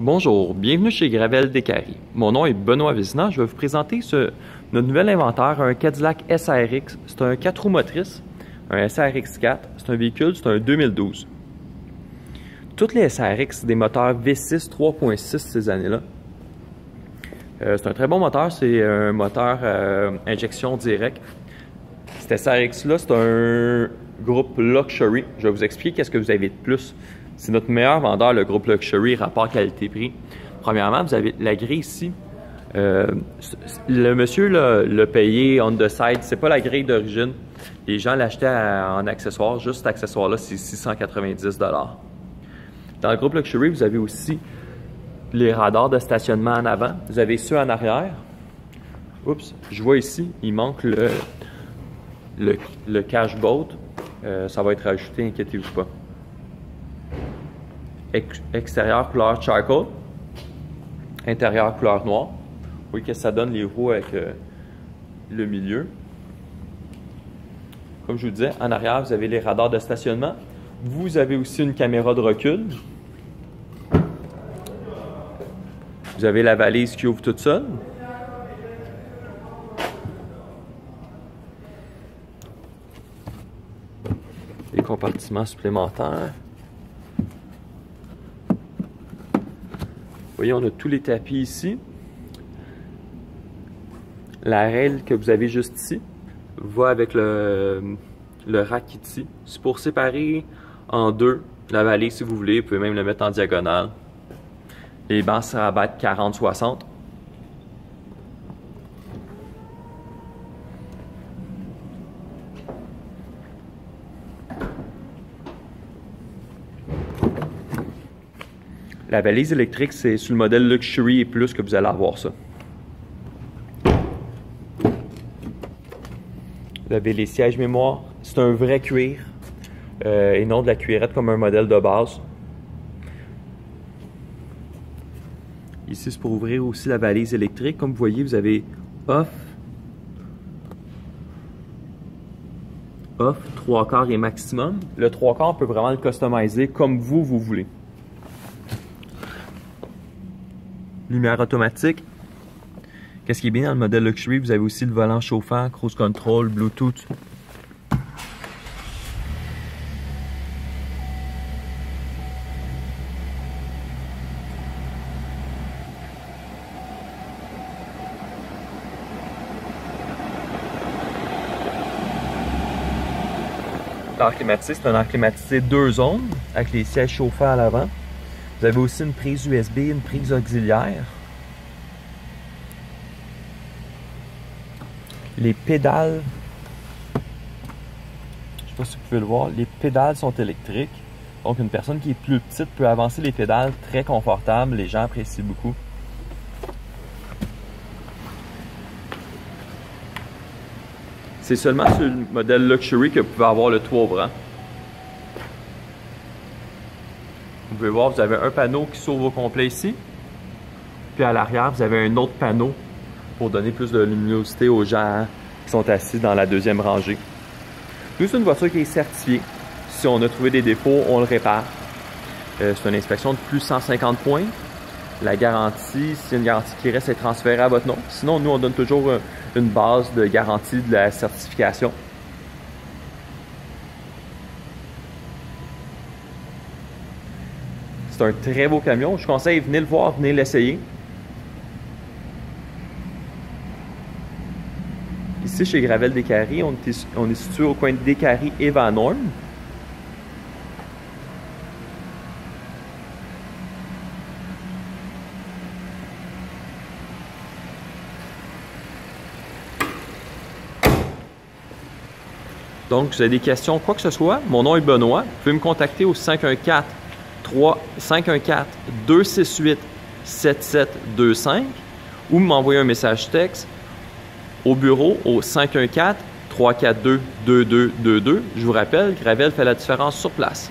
Bonjour, bienvenue chez Gravel Décarie. Mon nom est Benoît Vézina. Je vais vous présenter notre nouvel inventaire, un Cadillac SRX. C'est un 4 roues motrices, un SRX 4. C'est un véhicule, c'est un 2012. Toutes les SRX, c'est des moteurs V6 3.6 ces années-là. C'est un très bon moteur, c'est un moteur injection directe. Cet SRX-là, c'est un groupe Luxury. Je vais vous expliquer qu'est-ce que vous avez de plus. C'est notre meilleur vendeur, le groupe Luxury, rapport qualité-prix. Premièrement, vous avez la grille ici. Le monsieur l'a payé on the side. C'est pas la grille d'origine. Les gens l'achetaient en accessoire. Juste cet accessoire-là, c'est 690 $. Dans le groupe Luxury, vous avez aussi les radars de stationnement en avant. Vous avez ceux en arrière. Oups, je vois ici, il manque le cache boat. Ça va être ajouté, inquiétez-vous pas. Extérieur couleur charcoal, intérieur couleur noire. Vous voyez que ça donne les roues avec le milieu. Comme je vous disais, en arrière, vous avez les radars de stationnement. Vous avez aussi une caméra de recul. Vous avez la valise qui ouvre toute seule. Les compartiments supplémentaires. Vous voyez, on a tous les tapis ici. La rail que vous avez juste ici va avec le rack ici. C'est pour séparer en deux la valise si vous voulez. Vous pouvez même le mettre en diagonale. Les bancs se rabattent 40-60. La valise électrique, c'est sur le modèle Luxury et plus que vous allez avoir ça. Vous avez les sièges mémoire. C'est un vrai cuir et non de la cuirette comme un modèle de base. Ici, c'est pour ouvrir aussi la valise électrique. Comme vous voyez, vous avez off, 3/4 et maximum. Le 3/4, on peut vraiment le customiser comme vous voulez. Lumière automatique. Qu'est-ce qui est bien dans le modèle Luxury? Vous avez aussi le volant chauffant, cruise control, Bluetooth. L'air climatisé, c'est un air climatisé 2 zones avec les sièges chauffants à l'avant. Vous avez aussi une prise USB, une prise auxiliaire. Les pédales, je ne sais pas si vous pouvez le voir, les pédales sont électriques. Donc une personne qui est plus petite peut avancer les pédales très confortable. Les gens apprécient beaucoup. C'est seulement sur le modèle Luxury que vous pouvez avoir le toit ouvrant. Vous pouvez voir, vous avez un panneau qui s'ouvre au complet ici. Puis à l'arrière, vous avez un autre panneau pour donner plus de luminosité aux gens qui sont assis dans la deuxième rangée. Nous, c'est une voiture qui est certifiée. Si on a trouvé des défauts, on le répare. C'est une inspection de plus 150 points. La garantie, s'il y a une garantie qui reste, est transférée à votre nom. Sinon, nous, on donne toujours une base de garantie de la certification. C'est un très beau camion. Je conseille, venez le voir, venez l'essayer. Ici, chez Gravel Décarie, on est situé au coin de Décarie et Van Horn. Donc, vous avez des questions, quoi que ce soit, mon nom est Benoît. Vous pouvez me contacter au 514-268-7725 ou m'envoyer un message texte au bureau au 514-342-2222. Je vous rappelle, Gravel fait la différence sur place.